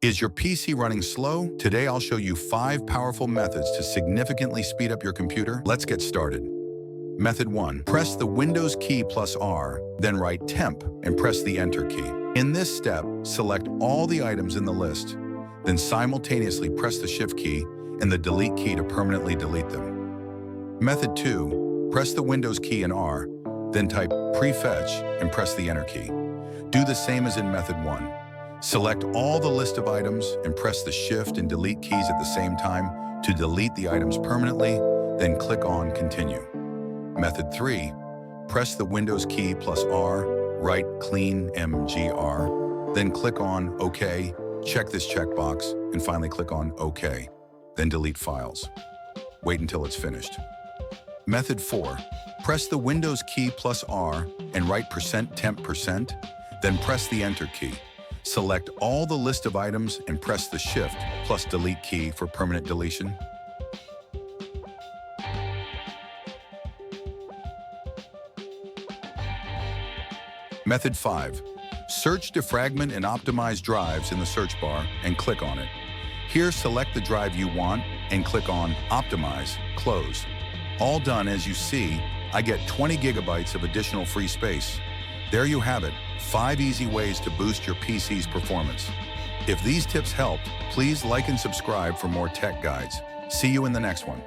Is your PC running slow? Today I'll show you 5 powerful methods to significantly speed up your computer. Let's get started. Method 1. Press the Windows key plus R, then write temp and press the Enter key. In this step, select all the items in the list, then simultaneously press the Shift key and the Delete key to permanently delete them. Method 2. Press the Windows key and R, then type prefetch and press the Enter key. Do the same as in Method 1. Select all the list of items and press the Shift and Delete keys at the same time to delete the items permanently, then click on Continue. Method 3. Press the Windows key plus R, write cleanmgr, then click on OK, check this checkbox, and finally click on OK, then delete files. Wait until it's finished. Method 4. Press the Windows key plus R and write %temp%, then press the Enter key. Select all the list of items and press the Shift plus Delete key for permanent deletion. Method 5. Search defragment and optimize drives in the search bar and click on it. Here, select the drive you want and click on Optimize, Close. All done. As you see, I get 20 gigabytes of additional free space. There you have it, 5 easy ways to boost your PC's performance. If these tips helped, please like and subscribe for more tech guides. See you in the next one.